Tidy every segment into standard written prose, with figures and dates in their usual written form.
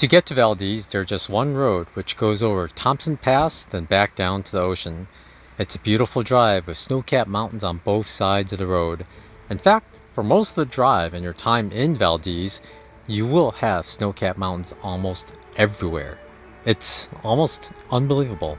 To get to Valdez, there's just one road which goes over Thompson Pass, then back down to the ocean. It's a beautiful drive with snow-capped mountains on both sides of the road. In fact, for most of the drive and your time in Valdez, you will have snow-capped mountains almost everywhere. It's almost unbelievable.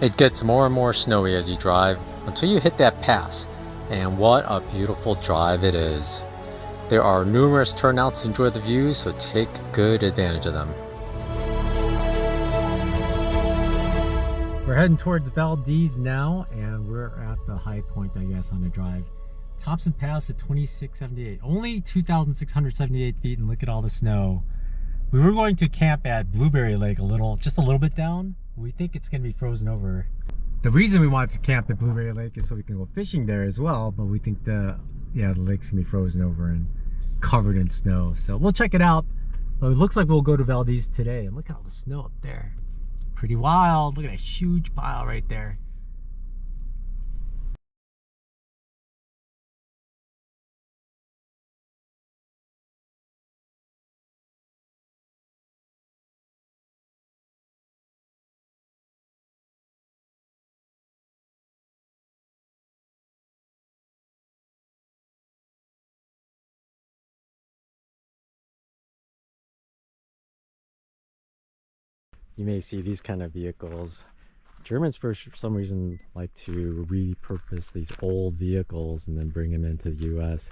It gets more and more snowy as you drive until you hit that pass, and what a beautiful drive it is. There are numerous turnouts to enjoy the views, so take good advantage of them. We're heading towards Valdez now, and we're at the high point, I guess, on the drive. Thompson Pass at 2678, only 2,678 feet, and look at all the snow. We were going to camp at Blueberry Lake just a little bit down. We think it's going to be frozen over. The reason we wanted to camp at Blueberry Lake is so we can go fishing there as well, but we think the lake's going to be frozen over and covered in snow. So we'll check it out. But it looks like we'll go to Valdez today. And look at all the snow up there. Pretty wild. Look at that huge pile right there. You may see these kind of vehicles. Germans for some reason like to repurpose these old vehicles and then bring them into the US,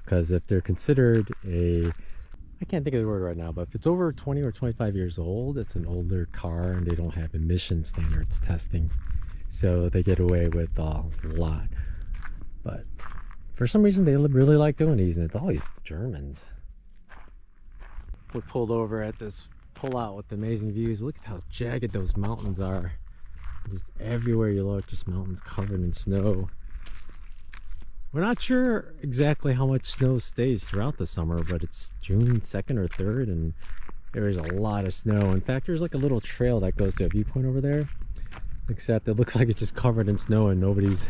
because if they're considered I can't think of the word right now, but if it's over 20 or 25 years old, it's an older car and they don't have emission standards testing, so they get away with a lot. But for some reason they really like doing these, and it's always Germans. We pulled over at this pullout with amazing views. Look at how jagged those mountains are. Just everywhere you look, just mountains covered in snow. We're not sure exactly how much snow stays throughout the summer, but it's June 2nd or 3rd and there is a lot of snow. In fact, there's like a little trail that goes to a viewpoint over there, except it looks like it's just covered in snow and nobody's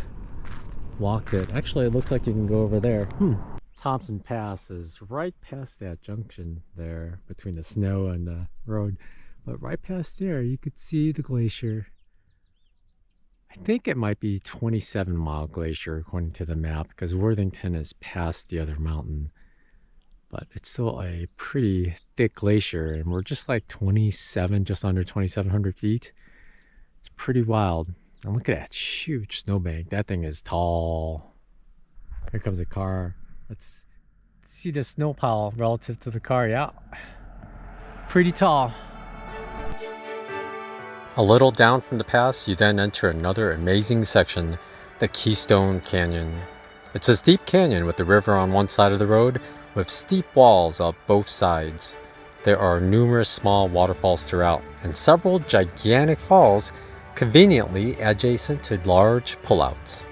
walked it. Actually, it looks like you can go over there. Thompson Pass is right past that junction there between the snow and the road. But right past there, you could see the glacier. I think it might be 27-mile glacier according to the map, because Worthington is past the other mountain. But it's still a pretty thick glacier, and we're just like 27, just under 2,700 feet. It's pretty wild. And look at that huge snowbank. That thing is tall. Here comes a car. Let's see the snow pile relative to the car. Yeah, pretty tall. A little down from the pass, you then enter another amazing section, the Keystone Canyon. It's a steep canyon with the river on one side of the road, with steep walls up both sides. There are numerous small waterfalls throughout, and several gigantic falls conveniently adjacent to large pullouts.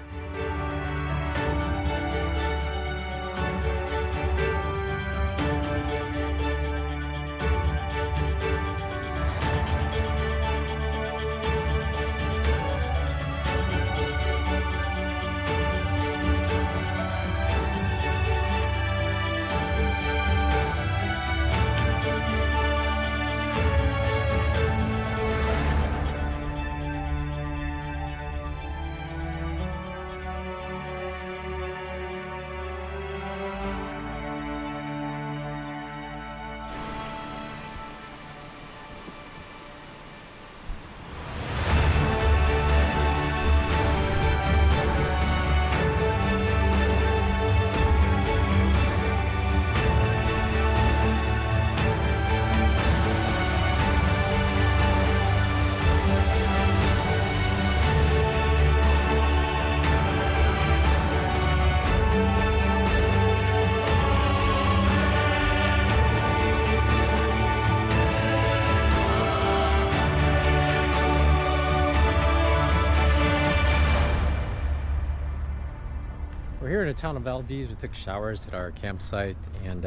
We're here in the town of Valdez. We took showers at our campsite, and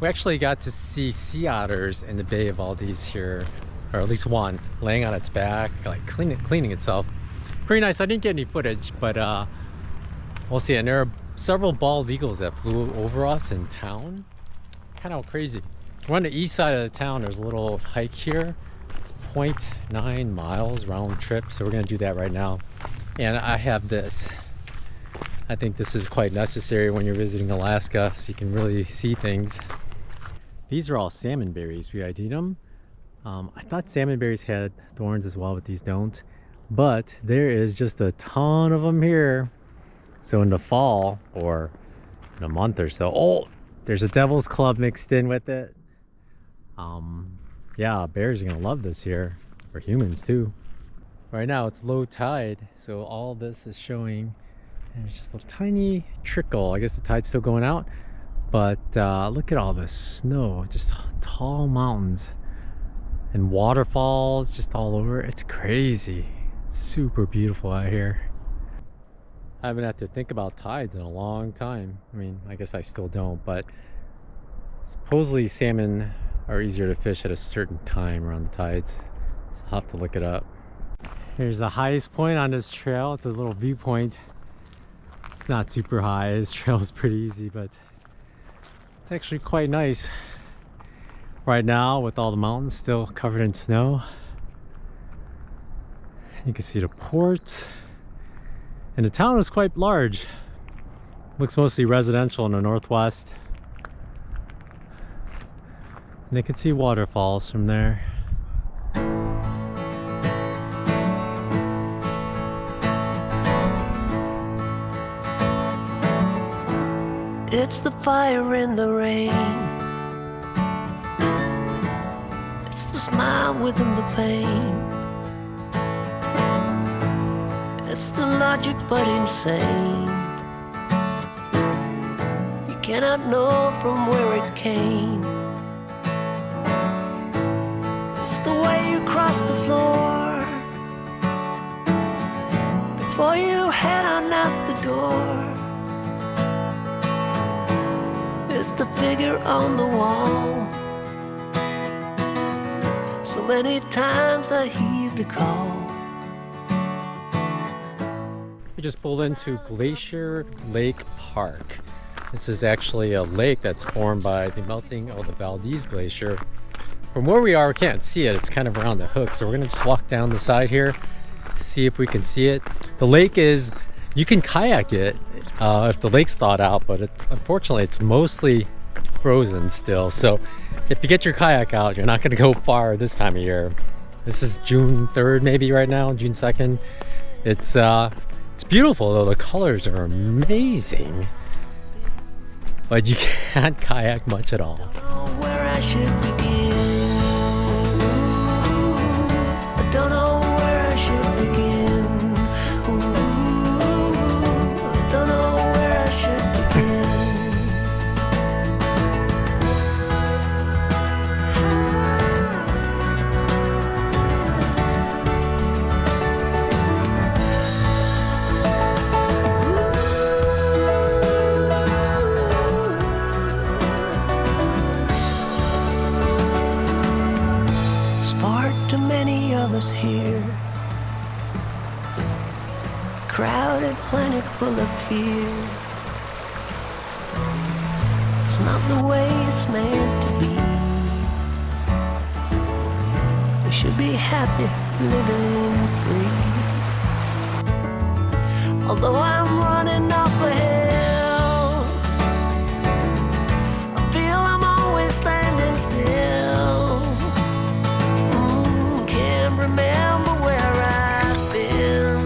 we actually got to see sea otters in the Bay of Valdez here, or at least one, laying on its back, like cleaning itself. Pretty nice. I didn't get any footage, but we'll see. And there are several bald eagles that flew over us in town. Kind of crazy. We're on the east side of the town. There's a little hike here. It's 0.9 miles round trip, so we're going to do that right now. And I have this. I think this is quite necessary when you're visiting Alaska, so you can really see things. These are all salmon berries. We ID'd them. I thought salmon berries had thorns as well, but these don't. But there is just a ton of them here. So in the fall, or in a month or so, oh, there's a devil's club mixed in with it. Yeah, bears are gonna love this here, for humans too. Right now it's low tide, so all this is showing. And there's just a tiny trickle. I guess the tide's still going out, but look at all this snow, just tall mountains and waterfalls just all over. It's crazy. Super beautiful out here. I haven't had to think about tides in a long time. I mean, I guess I still don't, but supposedly salmon are easier to fish at a certain time around the tides, so I'll have to look it up. Here's the highest point on this trail. It's a little viewpoint. It's not super high. This trail is pretty easy, but it's actually quite nice right now with all the mountains still covered in snow. You can see the port, and the town is quite large. Looks mostly residential in the northwest, and you can see waterfalls from there. It's the fire in the rain. It's the smile within the pain. It's the logic but insane. You cannot know from where it came. way you cross the floor before you head on out the door. It's the figure on the wall. So many times I heed the call. We just pulled into Glacier Lake Park. This is actually a lake that's formed by the melting of the Valdez Glacier. From where we are, we can't see it. It's kind of around the hook. So we're gonna just walk down the side here, see if we can see it. The lake is, you can kayak it if the lake's thawed out, but unfortunately it's mostly frozen still. So if you get your kayak out, you're not gonna go far this time of year. This is June 3rd maybe right now, June 2nd. It's beautiful though, the colors are amazing. But you can't kayak much at all. Where I should begin. I don't know where I should begin. I don't know where I should begin. Here, a crowded planet full of fear. It's not the way it's meant to be. We should be happy living free. Although I'm running up a hill, I feel I'm always standing still. Remember where I've been.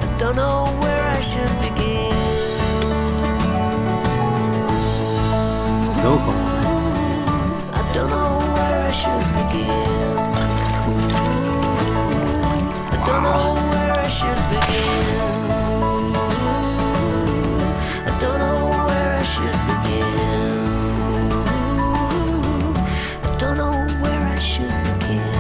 I don't know where I should begin. So far. I don't know where I should begin. I don't know where I should begin. I don't know where I should begin. I don't know where I should begin.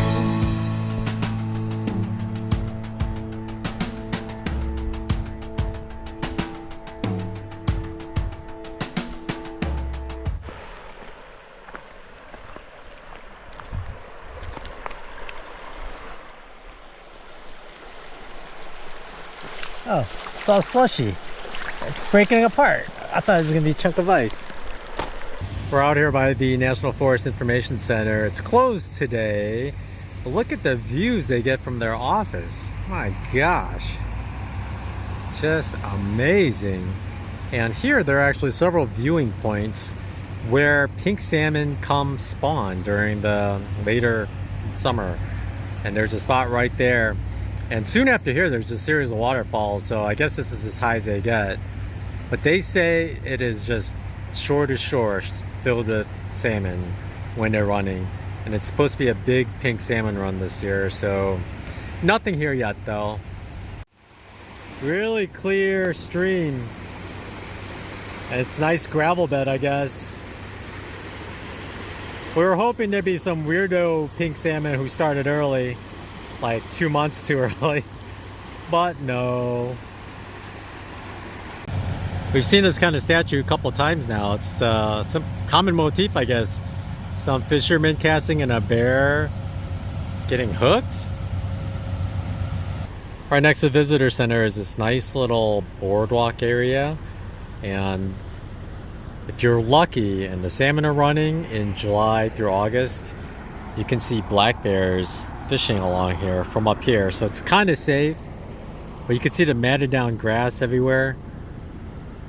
Oh, it's all slushy. It's breaking apart. I thought it was gonna be a chunk of ice. We're out here by the National Forest Information Center. It's closed today, but look at the views they get from their office. My gosh, just amazing. And here there are actually several viewing points where pink salmon come spawn during the later summer. And there's a spot right there. And soon after here, there's a series of waterfalls. So I guess this is as high as they get. But they say it is just shore to shore filled with salmon when they're running. And it's supposed to be a big pink salmon run this year. So nothing here yet though. Really clear stream. And it's nice gravel bed, I guess. We were hoping there'd be some weirdo pink salmon who started early, like 2 months too early, but no. We've seen this kind of statue a couple times now. It's some common motif, I guess. Some fisherman casting and a bear getting hooked. Right next to the visitor center is this nice little boardwalk area. And if you're lucky and the salmon are running in July through August, you can see black bears fishing along here from up here. So it's kind of safe, but you can see the matted down grass everywhere.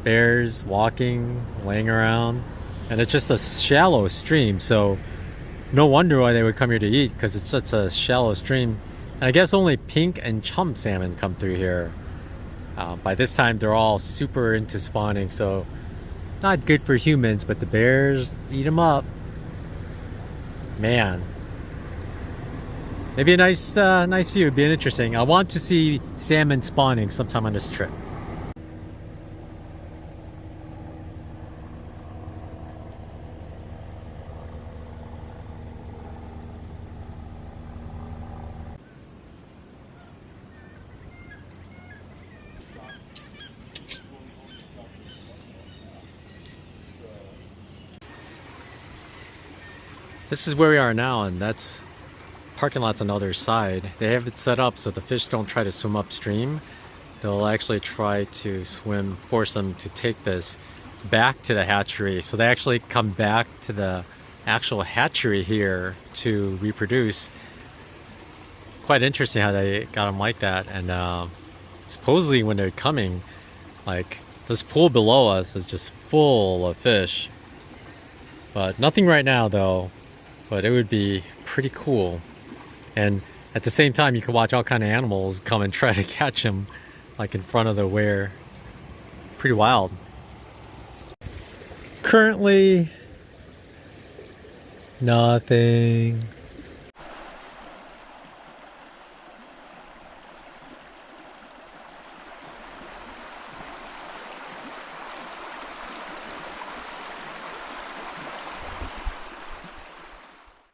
Bears walking, laying around, and it's just a shallow stream. So no wonder why they would come here to eat, because it's such a shallow stream. And I guess only pink and chum salmon come through here. By this time, they're all super into spawning, so not good for humans, but the bears eat them up. Man. Maybe a nice view would be interesting. I want to see salmon spawning sometime on this trip. This is where we are now, and that's parking lots on the other side. They have it set up so the fish don't try to swim upstream. They'll actually try to swim, force them to take this back to the hatchery. So they actually come back to the actual hatchery here to reproduce. Quite interesting how they got them like that. And supposedly when they're coming, like this pool below us is just full of fish. But nothing right now though. But it would be pretty cool. And at the same time, you can watch all kind of animals come and try to catch them, like in front of the weir. Pretty wild. Currently, nothing.